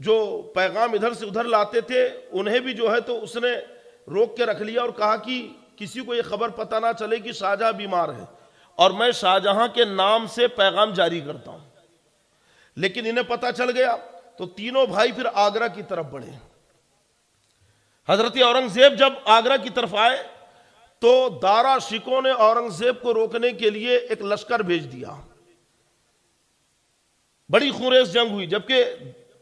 جو پیغام ادھر سے ادھر لاتے تھے انہیں بھی جو ہے تو اس نے روک کے رکھ لیا اور کہا کہ کسی کو یہ خبر پتہ نہ چلے کہ شاہجہاں بیمار ہے اور میں شاہجہاں کے نام سے پیغام جاری کرتا ہوں. لیکن انہیں پتہ چل گیا تو تینوں بھائی پھر آگرہ کی طرف بڑھے. حضرت اورنگزیب جب آگرہ کی طرف آئے تو دارا شکوں نے اورنگزیب کو روکنے کے لیے ایک لشکر بھیج دیا. بڑی خونریز جنگ ہوئی، جبکہ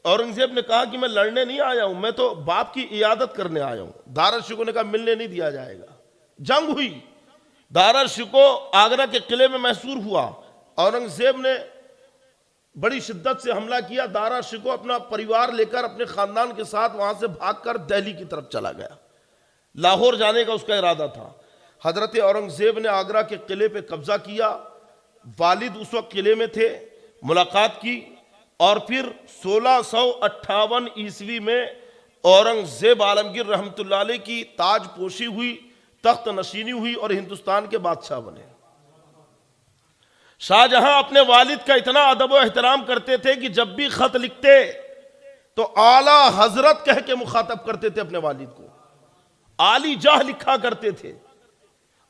اورنگزیب نے کہا کہ میں لڑنے نہیں آیا ہوں، میں تو باپ کی عیادت کرنے آیا ہوں. دارا شکوں نے کہا ملنے نہیں دیا جائے گا. جنگ ہوئی، دارا شکو آگرہ کے قلعے میں محصور ہوا. اورنگزیب نے بڑی شدت سے حملہ کیا. دارا شکو اپنا پریوار لے کر اپنے خاندان کے ساتھ وہاں سے بھاگ کر دہلی کی طرف چلا گیا. لاہور جانے کا اس کا ارادہ تھا. حضرت اورنگزیب نے آگرہ کے قلعے پہ قبضہ کیا. والد اس وقت قلعے میں تھے، ملاقات کی، اور پھر 1658 عیسوی میں اورنگزیب عالمگیر رحمۃ اللہ علیہ کی تاج پوشی ہوئی، تخت نشینی ہوئی اور ہندوستان کے بادشاہ بنے. شاہجہاں اپنے والد کا اتنا ادب و احترام کرتے تھے کہ جب بھی خط لکھتے تو اعلیٰ حضرت کہہ کے مخاطب کرتے تھے اپنے والد کو. عالی جاہ لکھا کرتے تھے.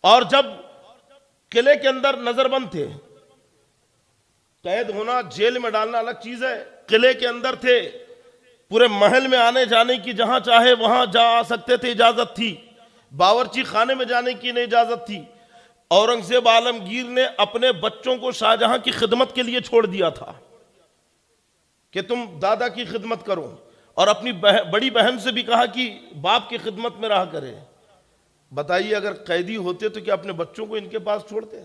اور جب قلعے کے اندر نظر بند تھے، قید ہونا جیل میں ڈالنا الگ چیز ہے، قلعے کے اندر تھے، پورے محل میں آنے جانے کی جہاں چاہے وہاں جا آ سکتے تھے، اجازت تھی. باورچی خانے میں جانے کی نہیں اجازت تھی. اورنگزیب عالمگیر نے اپنے بچوں کو شاہجہاں کی خدمت کے لیے چھوڑ دیا تھا کہ تم دادا کی خدمت کرو، اور اپنی بڑی بہن سے بھی کہا کہ باپ کی خدمت میں رہا کرے. بتائیے اگر قیدی ہوتے تو کیا اپنے بچوں کو ان کے پاس چھوڑتے؟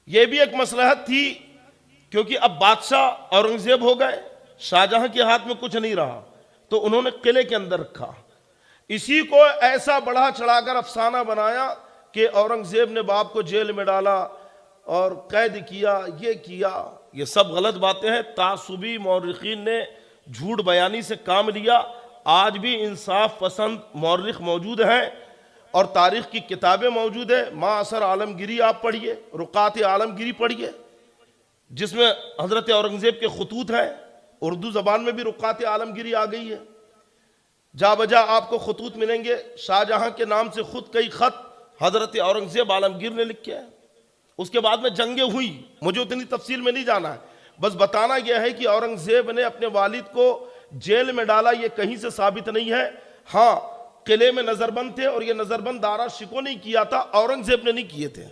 یہ بھی ایک مصلحت تھی، کیونکہ اب بادشاہ اورنگزیب ہو گئے، شاہجہاں کے ہاتھ میں کچھ نہیں رہا، تو انہوں نے قلعے کے اندر رکھا. اسی کو ایسا بڑھا چڑھا کر افسانہ بنایا کہ اورنگزیب نے باپ کو جیل میں ڈالا اور قید کیا، یہ کیا. یہ سب غلط باتیں ہیں. تعصبی مورخین نے جھوٹ بیانی سے کام لیا. آج بھی انصاف پسند مورخ موجود ہیں اور تاریخ کی کتابیں موجود ہیں. ما اثر عالمگیری آپ پڑھیے، رقعات عالمگیری پڑھیے، جس میں حضرت اورنگزیب کے خطوط ہیں. اردو زبان میں بھی رقعات عالمگیری آ گئی ہے. جا بجا آپ کو خطوط ملیں گے. شاہجہاں کے نام سے خود کئی خط حضرت اورنگزیب عالمگیر نے لکھے ہیں. اس کے بعد میں جنگیں ہوئی، مجھے اتنی تفصیل میں نہیں جانا ہے، بس بتانا یہ ہے کہ اورنگزیب نے اپنے والد کو جیل میں ڈالا یہ کہیں سے ثابت نہیں ہے. ہاں، قلعے میں نظر بند تھے، اور یہ نظر بند دارا شکو نہیں کیا تھا، اورنگزیب نے نہیں کیے تھے.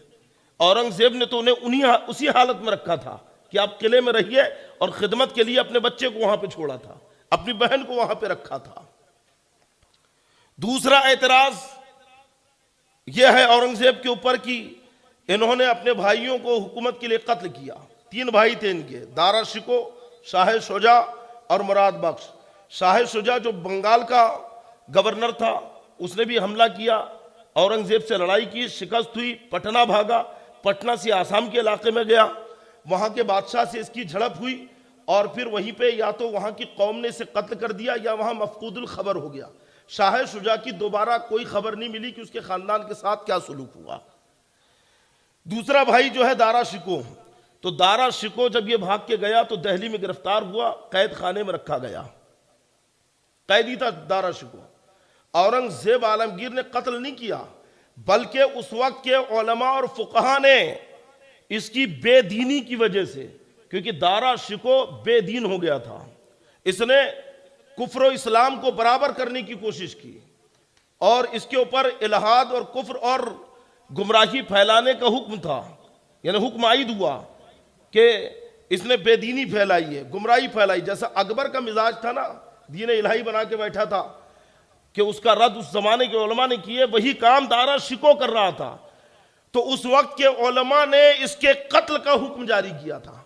اورنگزیب نے تو انہیں اسی حالت میں رکھا تھا کہ آپ قلعے میں رہیے، اور خدمت کے لیے اپنے بچے کو وہاں پہ چھوڑا تھا، اپنی بہن کو وہاں پہ رکھا تھا. دوسرا اعتراض یہ ہے اورنگزیب کے اوپر کہ انہوں نے اپنے بھائیوں کو حکومت کے لیے قتل کیا. 3 بھائی تھے ان کے، دارا شکو، شاہ شجاع اور مراد بخش. شاہ شجاع جو بنگال کا گورنر تھا، اس نے بھی حملہ کیا، اورنگزیب سے لڑائی کی، شکست ہوئی، پٹنہ بھاگا، پٹنہ سے آسام کے علاقے میں گیا، وہاں کے بادشاہ سے اس کی جھڑپ ہوئی، اور پھر وہیں پہ یا تو وہاں کی قوم نے اسے قتل کر دیا یا وہاں مفقود الخبر ہو گیا. شاہ شجاع کی دوبارہ کوئی خبر نہیں ملی کہ اس کے خاندان کے ساتھ کیا سلوک ہوا. دوسرا بھائی جو ہے دارا شکو، تو دارا شکو جب یہ بھاگ کے گیا تو دہلی میں گرفتار ہوا، قید خانے میں رکھا گیا، قیدی تھا دارا شکو. اورنگزیب عالمگیر نے قتل نہیں کیا، بلکہ اس وقت کے علماء اور فقہا نے اس کی بے دینی کی وجہ سے، کیونکہ دارا شکو بے دین ہو گیا تھا، اس نے کفر و اسلام کو برابر کرنے کی کوشش کی، اور اس کے اوپر الہاد اور کفر اور گمراہی پھیلانے کا حکم تھا، یعنی حکم عائد ہوا کہ اس نے بے دینی پھیلائی ہے، گمراہی پھیلائی. جیسا اکبر کا مزاج تھا نا، دین الہی بنا کے بیٹھا تھا کہ اس کا رد اس زمانے کے علماء نے کیے، وہی کام دارا شکو کر رہا تھا. تو اس وقت کے علماء نے اس کے قتل کا حکم جاری کیا تھا،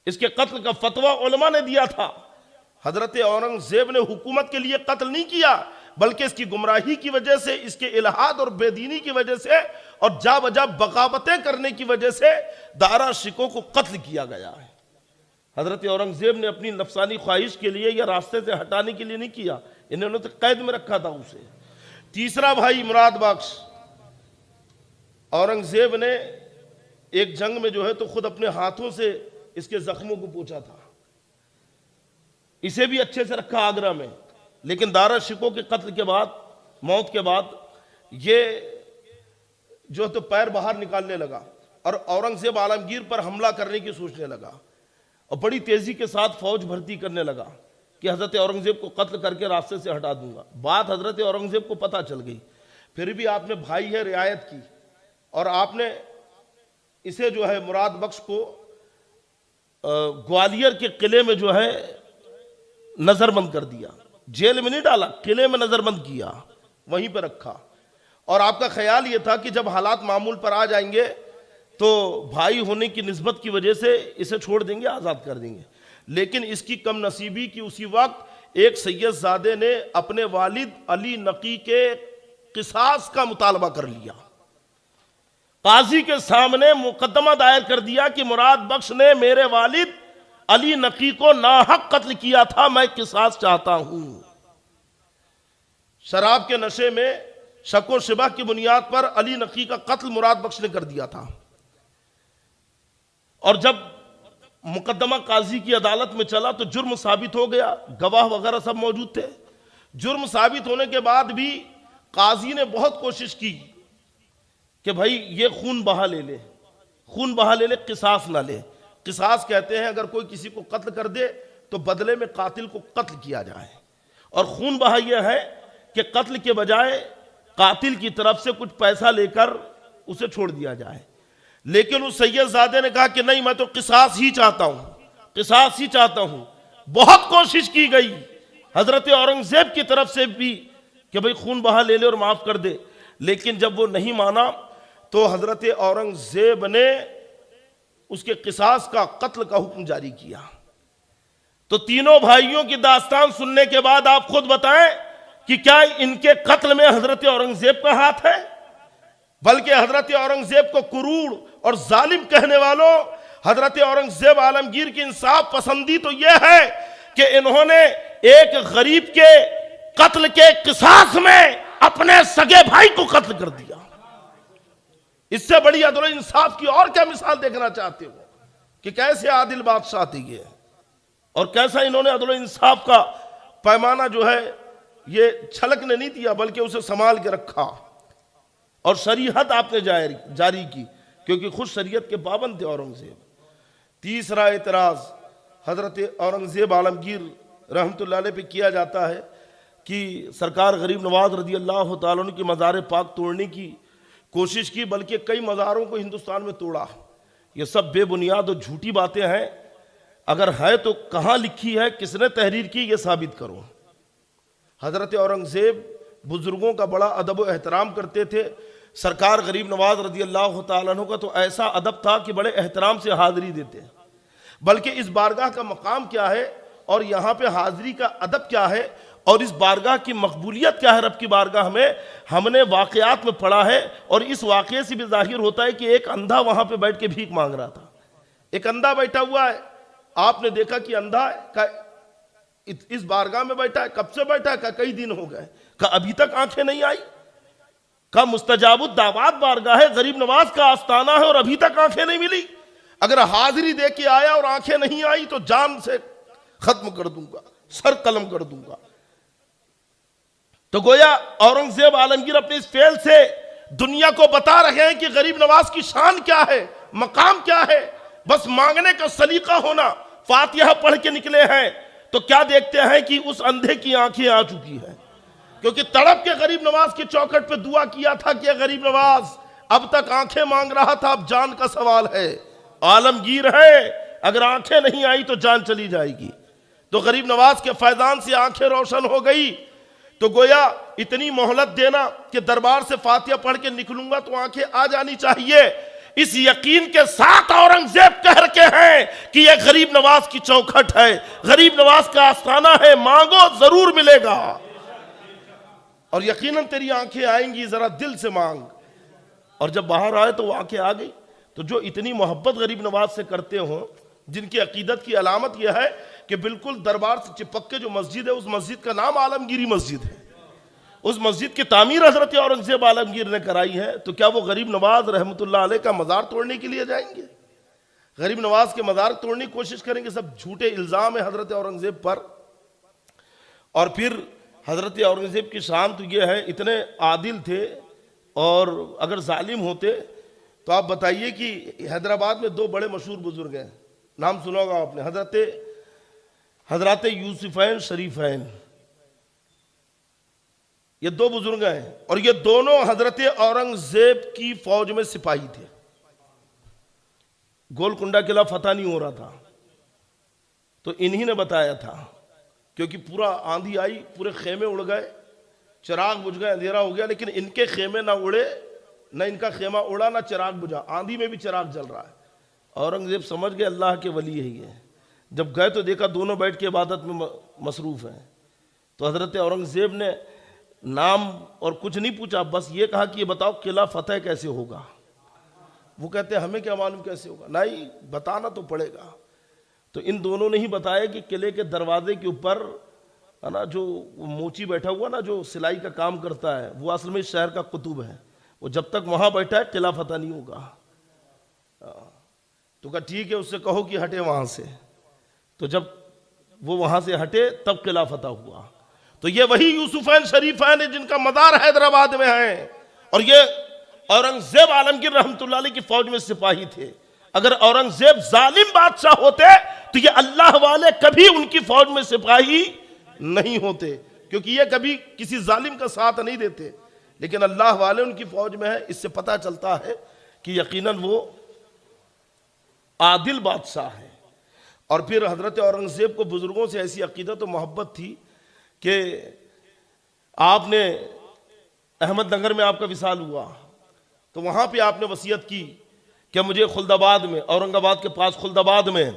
اس کے قتل کا فتویٰ علماء نے دیا تھا. حضرت اورنگزیب نے حکومت کے لیے قتل نہیں کیا، بلکہ اس کی گمراہی کی وجہ سے، اس کے الہاد اور بے دینی کی وجہ سے، اور جا بجا بغاوتیں کرنے کی وجہ سے دارا شکو کو قتل کیا گیا ہے. حضرت اورنگزیب نے اپنی نفسانی خواہش کے لیے یا راستے سے ہٹانے کے لیے نہیں کیا، انہوں نے تو قید میں رکھا تھا اسے. تیسرا بھائی مراد بخش، اورنگزیب نے ایک جنگ میں جو ہے تو خود اپنے ہاتھوں سے اس کے زخموں کو پوچھا تھا. اسے بھی اچھے سے رکھا آگرہ میں، لیکن دارا شکو کے قتل کے بعد، موت کے بعد، یہ جو تو پیر باہر نکالنے لگا اور اورنگزیب عالمگیر پر حملہ کرنے کی سوچنے لگا، اور بڑی تیزی کے ساتھ فوج بھرتی کرنے لگا کہ حضرت اورنگزیب کو قتل کر کے راستے سے ہٹا دوں گا۔ بات حضرت اورنگزیب کو پتہ چل گئی، پھر بھی آپ نے بھائی ہے رعایت کی، اور آپ نے اسے جو ہے مراد بخش کو گوالیر کے قلعے میں جو ہے نظر بند کر دیا، جیل میں نہیں ڈالا، قلعے میں نظر بند کیا، وہیں پہ رکھا، اور آپ کا خیال یہ تھا کہ جب حالات معمول پر آ جائیں گے تو بھائی ہونے کی نسبت کی وجہ سے اسے چھوڑ دیں گے، آزاد کر دیں گے۔ لیکن اس کی کم نصیبی کی اسی وقت ایک سید زادے نے اپنے والد علی نقی کے قصاص کا مطالبہ کر لیا، قاضی کے سامنے مقدمہ دائر کر دیا کہ مراد بخش نے میرے والد علی نقی کو ناحق قتل کیا تھا، میں قصاص چاہتا ہوں۔ شراب کے نشے میں شک و شبہ کی بنیاد پر علی نقی کا قتل مراد بخش نے کر دیا تھا، اور جب مقدمہ قاضی کی عدالت میں چلا تو جرم ثابت ہو گیا، گواہ وغیرہ سب موجود تھے۔ جرم ثابت ہونے کے بعد بھی قاضی نے بہت کوشش کی کہ بھائی یہ خون بہا لے لے، خون بہا لے لے، قصاص نہ لے۔ قصاص کہتے ہیں اگر کوئی کسی کو قتل کر دے تو بدلے میں قاتل کو قتل کیا جائے، اور خون بہا یہ ہے کہ قتل کے بجائے قاتل کی طرف سے کچھ پیسہ لے کر اسے چھوڑ دیا جائے۔ لیکن اس سید زادے نے کہا کہ نہیں، میں تو قصاص ہی چاہتا ہوں، قصاص ہی چاہتا ہوں۔ بہت کوشش کی گئی حضرت اورنگزیب کی طرف سے بھی کہ بھئی خون بہا لے لے اور معاف کر دے، لیکن جب وہ نہیں مانا تو حضرت اورنگزیب نے اس کے قصاص کا، قتل کا حکم جاری کیا۔ تو تینوں بھائیوں کی داستان سننے کے بعد آپ خود بتائیں کہ کیا ان کے قتل میں حضرت اورنگزیب کا ہاتھ ہے؟ بلکہ حضرت اورنگزیب کو کروڑ اور ظالم کہنے والوں، حضرت اورنگزیب عالمگیر کی انصاف پسندی تو یہ ہے کہ انہوں نے ایک غریب کے قتل کے قصاص میں اپنے سگے بھائی کو قتل کر دیا۔ اس سے بڑی عدل و انصاف کی اور کیا مثال دیکھنا چاہتے ہو کہ کیسے عادل بادشاہ تھے یہ، اور کیسا انہوں نے عدل و انصاف کا پیمانہ جو ہے یہ چھلکنے نہیں دیا بلکہ اسے سنبھال کے رکھا، اور شریعت آپ نے جاری کی کیونکہ خود شریعت کے پابند تھے اورنگزیب۔ تیسرا اعتراض حضرت اورنگزیب عالمگیر رحمت اللہ علیہ پہ کیا جاتا ہے کہ سرکار غریب نواز رضی اللہ تعالیٰ عنہ کی مزار پاک توڑنے کی کوشش کی، بلکہ کئی مزاروں کو ہندوستان میں توڑا۔ یہ سب بے بنیاد اور جھوٹی باتیں ہیں، اگر ہے تو کہاں لکھی ہے، کس نے تحریر کی، یہ ثابت کرو۔ حضرت اورنگزیب بزرگوں کا بڑا ادب و احترام کرتے تھے۔ سرکار غریب نواز رضی اللہ تعالیٰ عنہ کا تو ایسا ادب تھا کہ بڑے احترام سے حاضری دیتے، بلکہ اس بارگاہ کا مقام کیا ہے اور یہاں پہ حاضری کا ادب کیا ہے اور اس بارگاہ کی مقبولیت کیا ہے رب کی بارگاہ میں، ہم نے واقعات میں پڑھا ہے، اور اس واقعے سے بھی ظاہر ہوتا ہے کہ ایک اندھا وہاں پہ بیٹھ کے بھیک مانگ رہا تھا۔ ایک اندھا بیٹھا ہوا ہے، آپ نے دیکھا کہ اندھا اس بارگاہ میں بیٹھا ہے، کب سے بیٹھا ہے؟ کہ کئی دن ہو گئے، کہ ابھی تک آنکھیں نہیں آئی، کہ مستجاب الدعوات بارگاہ ہے، غریب نواز کا آستانہ ہے اور ابھی تک آنکھیں نہیں ملی۔ اگر حاضری دے کے آیا اور آنکھیں نہیں آئی تو جان سے ختم کر دوں گا، سر قلم کر دوں گا۔ تو گویا اورنگزیب عالمگیر اپنے اس فعل سے دنیا کو بتا رہے ہیں کہ غریب نواز کی شان کیا ہے، مقام کیا ہے۔ بس مانگنے کا سلیقہ ہونا، فاتحہ پڑھ کے نکلے ہیں تو کیا دیکھتے ہیں کہ اس اندھے کی آنکھیں آ چکی ہیں، کیونکہ تڑپ کے غریب نواز کی چوکھٹ پہ دعا کیا تھا کہ غریب نواز اب تک آنکھیں مانگ رہا تھا، اب جان کا سوال ہے، عالمگیر ہے، اگر آنکھیں نہیں آئی تو جان چلی جائے گی۔ تو غریب نواز کے فیضان سے آنکھیں روشن ہو گئی۔ تو گویا اتنی مہلت دینا کہ دربار سے فاتحہ پڑھ کے نکلوں گا تو آنکھیں آ جانی چاہیے، اس یقین کے ساتھ اورنگزیب کہہ رکھے ہیں کہ یہ غریب نواز کی چوکھٹ ہے، غریب نواز کا آستانہ ہے، مانگو ضرور ملے گا، اور یقیناً تیری آنکھیں آئیں گی، ذرا دل سے مانگ۔ اور جب باہر آئے تو وہ آنکھیں آ گئی۔ تو جو اتنی محبت غریب نواز سے کرتے ہوں، جن کی عقیدت کی علامت یہ ہے کہ بالکل دربار سے چپک کے جو مسجد ہے اس مسجد کا نام عالمگیری مسجد ہے، اس مسجد کی تعمیر حضرت اورنگزیب عالمگیر نے کرائی ہے، تو کیا وہ غریب نواز رحمت اللہ علیہ کا مزار توڑنے کے لیے جائیں گے؟ غریب نواز کے مزار توڑنے کی کوشش کریں گے؟ سب جھوٹے الزام ہے حضرت اورنگزیب پر۔ اور پھر حضرت اورنگزیب کی شان تو یہ ہے، اتنے عادل تھے، اور اگر ظالم ہوتے تو آپ بتائیے کہ حیدرآباد میں دو بڑے مشہور بزرگ ہیں، نام سنا ہوگا آپ نے، حضرات یوسفین شریفین، یہ دو بزرگ ہیں، اور یہ دونوں حضرت اورنگزیب کی فوج میں سپاہی تھے۔ گولکنڈہ قلعہ فتح نہیں ہو رہا تھا تو انہی نے بتایا تھا، کیونکہ پورا آندھی آئی، پورے خیمے اڑ گئے، چراغ بجھ گئے، اندھیرا ہو گیا، لیکن ان کے خیمے نہ اڑے، نہ ان کا خیمہ اڑا، نہ چراغ بجھا، آندھی میں بھی چراغ جل رہا ہے۔ اورنگزیب سمجھ گئے اللہ کے ولی ہے یہ، جب گئے تو دیکھا دونوں بیٹھ کے عبادت میں مصروف ہیں، تو حضرت اورنگزیب نے نام اور کچھ نہیں پوچھا، بس یہ کہا کہ یہ بتاؤ قلعہ فتح کیسے ہوگا؟ وہ کہتے ہیں ہمیں کیا معلوم کیسے ہوگا، نہیں بتانا تو پڑے گا۔ تو ان دونوں نے ہی بتایا کہ قلعے کے دروازے کے اوپر ہے نا جو موچی بیٹھا ہوا نا جو سلائی کا کام کرتا ہے، وہ اصل میں اس شہر کا قطب ہے، وہ جب تک وہاں بیٹھا ہے قلعہ فتح نہیں ہوگا۔ تو کہا ٹھیک ہے، اس سے کہو کہ ہٹے وہاں سے، تو جب وہ وہاں سے ہٹے تب قلعہ فتح ہوا۔ تو یہ وہی یوسفین شریفین جن کا مزار حیدرآباد میں ہے، اور یہ اورنگزیب عالمگیر رحمۃ اللہ علیہ کی فوج میں سپاہی تھے۔ اگر اورنگزیب ظالم بادشاہ ہوتے تو یہ اللہ والے کبھی ان کی فوج میں سپاہی نہیں ہوتے، کیونکہ یہ کبھی کسی ظالم کا ساتھ نہیں دیتے، لیکن اللہ والے ان کی فوج میں ہے۔ اس سے پتہ چلتا ہے کہ یقیناً وہ عادل بادشاہ ہے۔ اور پھر حضرت اورنگزیب کو بزرگوں سے ایسی عقیدت و محبت تھی کہ آپ نے احمد نگر میں آپ کا وصال ہوا تو وہاں پہ آپ نے وصیت کی کہ مجھے خلد آباد میں، اورنگ آباد کے پاس خلد آباد میں،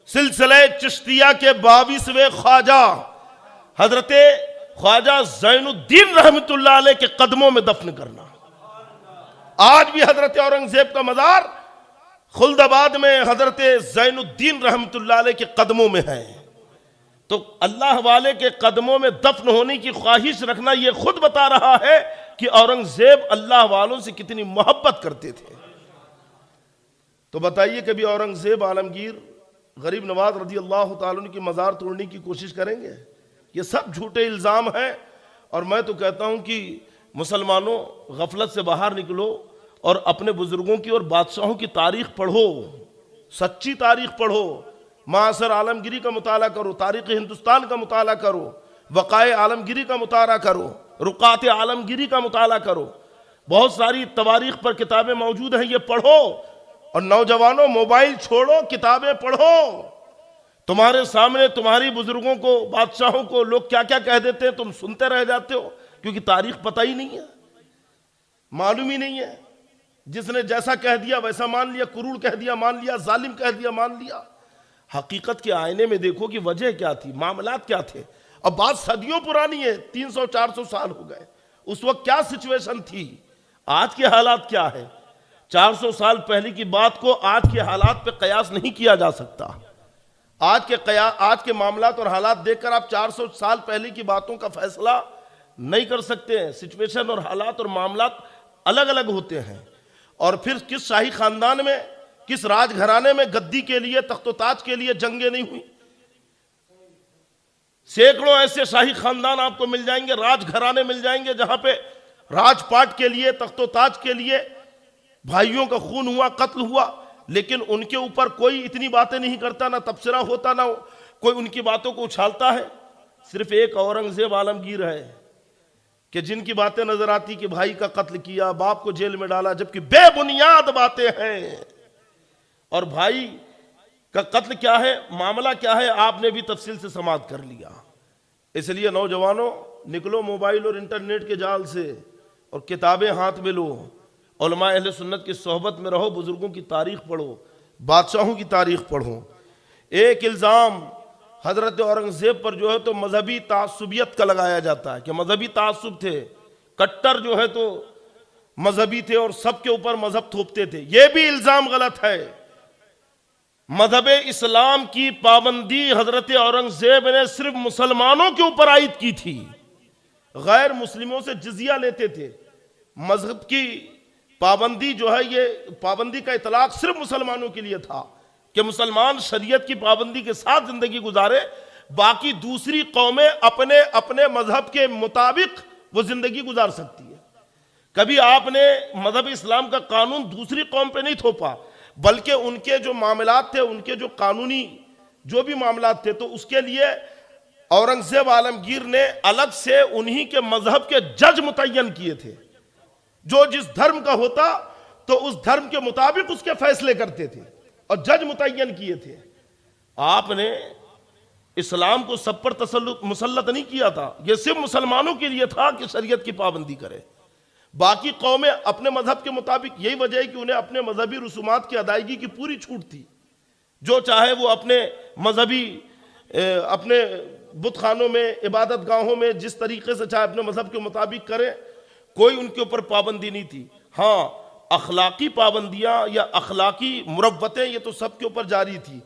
سلسلہ چشتیہ کے 22ویں خواجہ حضرت خواجہ زین الدین رحمۃ اللہ علیہ کے قدموں میں دفن کرنا۔ آج بھی حضرت اورنگزیب کا مزار خلد آباد میں حضرت زین الدین رحمۃ اللہ علیہ کے قدموں میں ہے۔ تو اللہ والے کے قدموں میں دفن ہونے کی خواہش رکھنا یہ خود بتا رہا ہے کہ اورنگزیب اللہ والوں سے کتنی محبت کرتے تھے۔ تو بتائیے کبھی اورنگزیب عالمگیر غریب نواز رضی اللہ تعالیٰ عنہ کی مزار توڑنے کی کوشش کریں گے؟ یہ سب جھوٹے الزام ہیں، اور میں تو کہتا ہوں کہ مسلمانوں غفلت سے باہر نکلو اور اپنے بزرگوں کی اور بادشاہوں کی تاریخ پڑھو، سچی تاریخ پڑھو، معاصر عالمگیری کا مطالعہ کرو، تاریخ ہندوستان کا مطالعہ کرو، وقائع عالمگیری کا مطالعہ کرو، رکات عالمگیری کا مطالعہ کرو، بہت ساری تواریخ پر کتابیں موجود ہیں، یہ پڑھو۔ اور نوجوانوں موبائل چھوڑو، کتابیں پڑھو۔ تمہارے سامنے تمہاری بزرگوں کو، بادشاہوں کو لوگ کیا کیا کہہ دیتے ہیں، تم سنتے رہ جاتے ہو، کیونکہ تاریخ پتہ ہی نہیں ہے، معلوم ہی نہیں ہے۔ جس نے جیسا کہہ دیا ویسا مان لیا، کرول کہہ دیا مان لیا، ظالم کہہ دیا مان لیا۔ حقیقت کے آئینے میں دیکھو کہ وجہ کیا تھی، معاملات کیا تھے۔ اب بات صدیوں پرانی ہے، 300-400 سال ہو گئے، اس وقت کیا سچویشن تھی، آج کے حالات کیا ہے۔ 400 سال پہلے کی بات کو آج کے حالات پہ قیاس نہیں کیا جا سکتا۔ آج کے معاملات اور حالات دیکھ کر آپ 400 سال پہلے کی باتوں کا فیصلہ نہیں کر سکتے ہیں۔ سچویشن اور حالات اور معاملات الگ الگ ہوتے ہیں۔ اور پھر کس شاہی خاندان میں، کس راج گھرانے میں گدی کے لیے، تخت و تاج کے لیے جنگیں نہیں ہوئی۔ سینکڑوں ایسے شاہی خاندان آپ کو مل جائیں گے، راج گھرانے مل جائیں گے جہاں پہ راج پاٹ کے لیے، تخت و تاج کے لیے بھائیوں کا خون ہوا، قتل ہوا، لیکن ان کے اوپر کوئی اتنی باتیں نہیں کرتا، نہ تبصرہ ہوتا، نہ کوئی ان کی باتوں کو اچھالتا ہے۔ صرف ایک اورنگزیب عالمگیر ہے کہ جن کی باتیں نظر آتی کہ بھائی کا قتل کیا، باپ کو جیل میں ڈالا، جبکہ بے بنیاد باتیں ہیں۔ اور بھائی کا قتل کیا ہے، معاملہ کیا ہے، آپ نے بھی تفصیل سے سماعت کر لیا۔ اس لیے نوجوانوں نکلو موبائل اور انٹرنیٹ کے جال سے اور کتابیں ہاتھ میں لو، علماء اہل سنت کی صحبت میں رہو، بزرگوں کی تاریخ پڑھو، بادشاہوں کی تاریخ پڑھو۔ ایک الزام حضرت اورنگزیب پر جو ہے تو مذہبی تعصبیت کا لگایا جاتا ہے کہ مذہبی تعصب تھے، کٹر جو ہے تو مذہبی تھے اور سب کے اوپر مذہب تھوپتے تھے۔ یہ بھی الزام غلط ہے۔ مذہب اسلام کی پابندی حضرت اورنگزیب نے صرف مسلمانوں کے اوپر عائد کی تھی، غیر مسلموں سے جزیہ لیتے تھے۔ مذہب کی پابندی جو ہے، یہ پابندی کا اطلاق صرف مسلمانوں کے لیے تھا کہ مسلمان شریعت کی پابندی کے ساتھ زندگی گزارے، باقی دوسری قومیں اپنے اپنے مذہب کے مطابق وہ زندگی گزار سکتی ہے. کبھی آپ نے مذہب اسلام کا قانون دوسری قوم پہ نہیں تھوپا، بلکہ ان کے جو معاملات تھے، ان کے جو قانونی جو بھی معاملات تھے، تو اس کے لیے اورنگزیب عالمگیر نے الگ سے انہی کے مذہب کے جج متعین کیے تھے، جو جس دھرم کا ہوتا تو اس دھرم کے مطابق اس کے فیصلے کرتے تھے اور جج متعین کیے تھے. آپ نے اسلام کو سب پر مسلط نہیں کیا تھا، یہ صرف مسلمانوں کے لیے تھا کہ شریعت کی پابندی کرے. باقی قومیں اپنے مذہب کے مطابق، یہی وجہ ہے کہ انہیں اپنے مذہبی رسومات کی ادائیگی کی پوری چھوٹ تھی. جو چاہے وہ اپنے مذہبی اپنے بت خانوں میں، عبادت گاہوں میں جس طریقے سے چاہے اپنے مذہب کے مطابق کرے، کوئی ان کے اوپر پابندی نہیں تھی. ہاں، اخلاقی پابندیاں یا اخلاقی مروتیں یہ تو سب کے اوپر جاری تھی.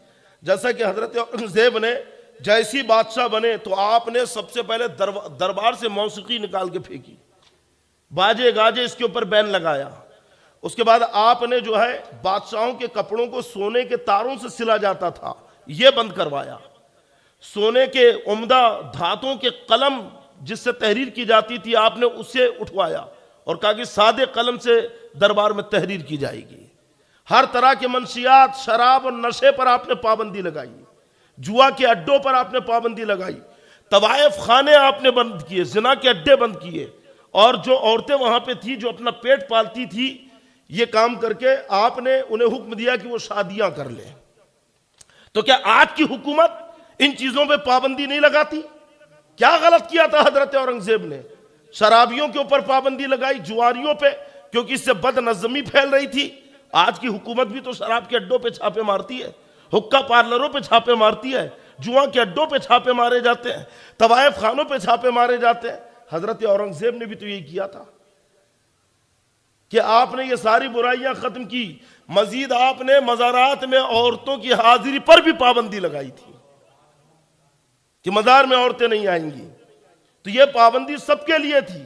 جیسا کہ حضرت اورنگزیب نے جیسی بادشاہ بنے تو آپ نے سب سے پہلے دربار سے موسیقی نکال کے پھینکی، باجے گاجے اس کے اوپر بین لگایا. اس کے بعد آپ نے جو ہے بادشاہوں کے کپڑوں کو سونے کے تاروں سے سلا جاتا تھا، یہ بند کروایا. سونے کے عمدہ دھاتوں کے قلم جس سے تحریر کی جاتی تھی، آپ نے اسے اٹھوایا اور کہا کہ سادے قلم سے دربار میں تحریر کی جائے گی. ہر طرح کے منشیات، شراب اور نشے پر آپ نے پابندی لگائی، جوا کے اڈوں پر آپ نے پابندی لگائی، طوائف خانے آپ نے بند کیے، زنا کے اڈے بند کیے، اور جو عورتیں وہاں پہ تھی جو اپنا پیٹ پالتی تھی، یہ کام کر کے آپ نے انہیں حکم دیا کہ وہ شادیاں کر لیں. تو کیا آج کی حکومت ان چیزوں پہ پابندی نہیں لگاتی؟ کیا غلط کیا تھا حضرت اورنگزیب نے؟ شرابیوں کے اوپر پابندی لگائی، جواریوں پہ، کیونکہ اس سے بد نظمی پھیل رہی تھی. آج کی حکومت بھی تو شراب کے اڈوں پہ چھاپے مارتی ہے، حقہ پارلروں پہ چھاپے مارتی ہے، جوا کے اڈوں پہ چھاپے مارے جاتے ہیں، طوائف خانوں پہ چھاپے مارے جاتے ہیں. حضرت اورنگزیب نے بھی تو یہ کیا تھا کہ آپ نے یہ ساری برائیاں ختم کی. مزید آپ نے مزارات میں عورتوں کی حاضری پر بھی پابندی لگائی تھی کہ مزار میں عورتیں نہیں آئیں گی. تو یہ پابندی سب کے لیے تھی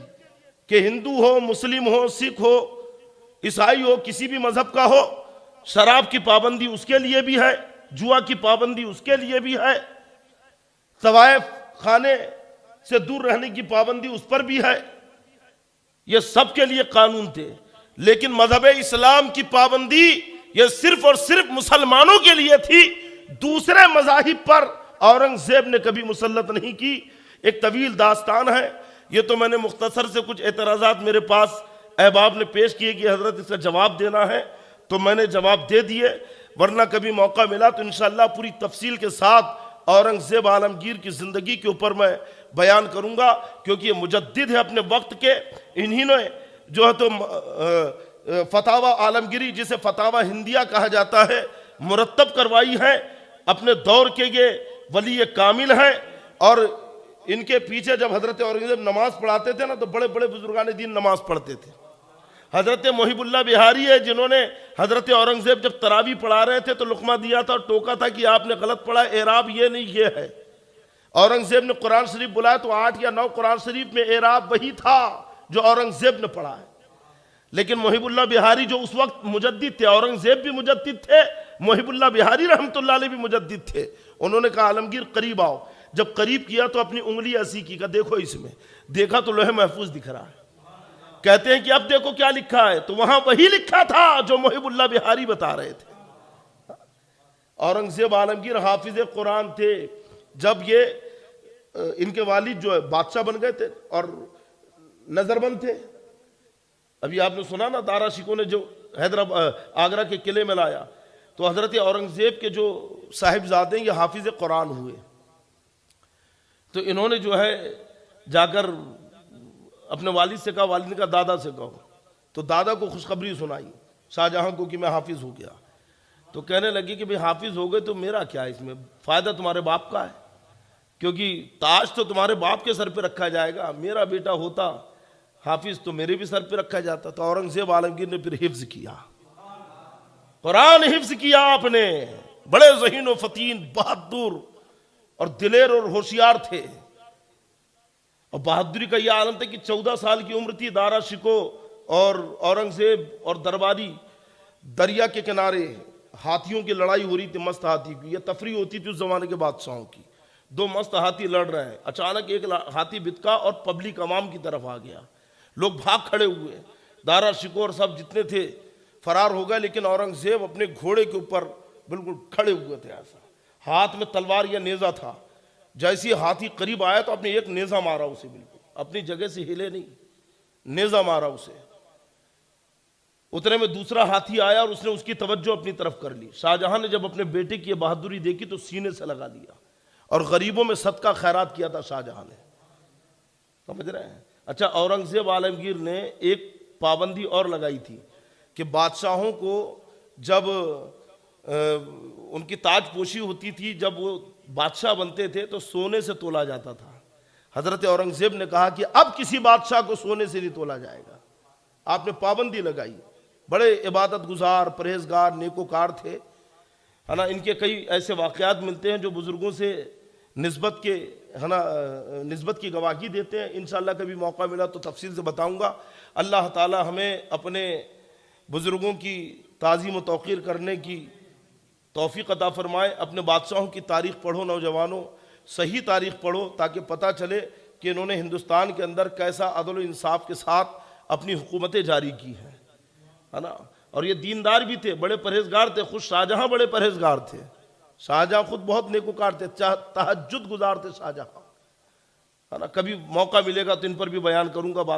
کہ ہندو ہو، مسلم ہو، سکھ ہو، عیسائی ہو، کسی بھی مذہب کا ہو. شراب کی پابندی اس کے لیے بھی ہے، جوا کی پابندی اس کے لیے بھی ہے، طوائف خانے سے دور رہنے کی پابندی اس پر بھی ہے. یہ سب کے لیے قانون تھے. لیکن مذہب اسلام کی پابندی یہ صرف اور صرف مسلمانوں کے لیے تھی، دوسرے مذاہب پر اورنگزیب نے کبھی مسلط نہیں کی. ایک طویل داستان ہے، یہ تو میں نے مختصر سے کچھ اعتراضات میرے پاس احباب نے پیش کیے کہ حضرت اس کا جواب دینا ہے، تو میں نے جواب دے دیے. ورنہ کبھی موقع ملا تو انشاءاللہ پوری تفصیل کے ساتھ اورنگزیب عالمگیر کی زندگی کے اوپر میں بیان کروں گا، کیونکہ یہ مجدد ہے اپنے وقت کے. انہی نے جو ہے تو فتاوی عالمگیری، جسے فتاوی ہندیہ کہا جاتا ہے، مرتب کروائی ہے. اپنے دور کے یہ ولی کامل ہیں، اور ان کے پیچھے جب حضرت اورنگزیب نماز پڑھاتے تھے نا تو بڑے بڑے بزرگان دین نماز پڑھتے تھے. حضرت محب اللہ بہاری ہے جنہوں نے حضرت اورنگزیب جب تراویح پڑھا رہے تھے تو لقمہ دیا تھا اور ٹوکا تھا کہ آپ نے غلط پڑھا، اعراب یہ نہیں یہ ہے. اورنگزیب نے قرآن شریف بلایا تو 8 یا 9 قرآن شریف میں اعراب وہی تھا جو اورنگزیب نے پڑھا ہے. لیکن محب اللہ بہاری جو اس وقت مجدد تھے، اورنگزیب بھی مجدد تھے، محب اللہ بہاری رحمۃ اللہ علیہ بھی مجدد تھے. انہوں نے کہا عالمگیر قریب آؤ. جب قریب کیا تو اپنی انگلی ایسی کی، کہا دیکھو اس میں. دیکھا تو لوح محفوظ دکھ رہا ہے. کہتے ہیں کہ اب دیکھو کیا لکھا ہے، تو وہاں وہی لکھا تھا جو محب اللہ بہاری بتا رہے تھے. اورنگزیب عالمگیر حافظ قرآن تھے. جب یہ ان کے والد جو ہے بادشاہ بن گئے تھے اور نظر بند تھے. ابھی آپ نے سنا نا دارا شکو نے جو حیدرآباد آگرہ کے قلعے میں لایا، تو حضرت اورنگزیب کے جو صاحبزادے یہ حافظ قرآن ہوئے. تو انہوں نے جو ہے جا کر اپنے والد سے کہا، والد نے کہا دادا سے کہو. تو دادا کو خوشخبری سنائی شاہ جہاں کو کہ میں حافظ ہو گیا. تو کہنے لگی کہ بھئی حافظ ہو گئے تو میرا کیا ہے اس میں، فائدہ تمہارے باپ کا ہے، کیونکہ تاج تو تمہارے باپ کے سر پہ رکھا جائے گا، میرا بیٹا ہوتا حافظ تو میرے بھی سر پہ رکھا جاتا. تو اورنگزیب عالمگیر نے پھر حفظ کیا، قرآن حفظ کیا. آپ نے بڑے ذہین و فطین، بہادر اور دلیر اور ہوشیار تھے. اور بہادری کا یہ عالم تھا کہ 14 سال کی عمر تھی. دارا شکو اور اورنگزیب اور درباری دریا کے کنارے ہاتھیوں کی لڑائی ہو رہی تھی، مست ہاتھی کی. یہ تفریح ہوتی تھی اس زمانے کے بادشاہوں کی. دو مست ہاتھی لڑ رہے ہیں، اچانک ایک ہاتھی بتکا اور پبلک عوام کی طرف آ گیا، لوگ بھاگ کھڑے ہوئے، دارا شکور سب جتنے تھے فرار ہو گئے، لیکن اورنگزیب اپنے گھوڑے کے اوپر بالکل کھڑے ہوئے تھے، ایسا ہاتھ میں تلوار یا نیزہ تھا۔ جیسی ہاتھی قریب آیا تو اپنے ایک نیزہ مارا اسے، بالکل اپنی جگہ سے ہلے نہیں، نیزہ مارا اسے۔ اتنے میں دوسرا ہاتھی آیا اور اس نے اس کی توجہ اپنی طرف کر لی۔ شاہجہاں نے جب اپنے بیٹے کی یہ بہادری دیکھی تو سینے سے لگا لیا، اور غریبوں میں صدقہ خیرات کیا تھا شاہجہاں نے، سمجھ رہے ہیں؟ اچھا، اورنگزیب عالمگیر نے ایک پابندی اور لگائی تھی کہ بادشاہوں کو جب ان کی تاج پوشی ہوتی تھی، جب وہ بادشاہ بنتے تھے تو سونے سے تولا جاتا تھا۔ حضرت اورنگزیب نے کہا کہ اب کسی بادشاہ کو سونے سے نہیں تولا جائے گا، آپ نے پابندی لگائی۔ بڑے عبادت گزار، پرہیزگار، نیکوکار تھے، ہے نا۔ ان کے کئی ایسے واقعات ملتے ہیں جو بزرگوں سے نسبت کے، ہے نا، نسبت کی گواہی دیتے ہیں۔ انشاءاللہ کبھی موقع ملا تو تفصیل سے بتاؤں گا۔ اللہ تعالی ہمیں اپنے بزرگوں کی تعظیم و توقیر کرنے کی توفیق عطا فرمائے۔ اپنے بادشاہوں کی تاریخ پڑھو نوجوانوں، صحیح تاریخ پڑھو تاکہ پتہ چلے کہ انہوں نے ہندوستان کے اندر کیسا عدل و انصاف کے ساتھ اپنی حکومتیں جاری کی ہیں، ہے نا۔ اور یہ دیندار بھی تھے، بڑے پرہیزگار تھے، خود شاہجہاں بڑے پرہیزگار تھے، شاہجہاں خود بہت نیکوکار تھے، تہجد گزار تھے شاہجہاں، ہے نا۔ کبھی موقع ملے گا تو ان پر بھی بیان کروں گا بات۔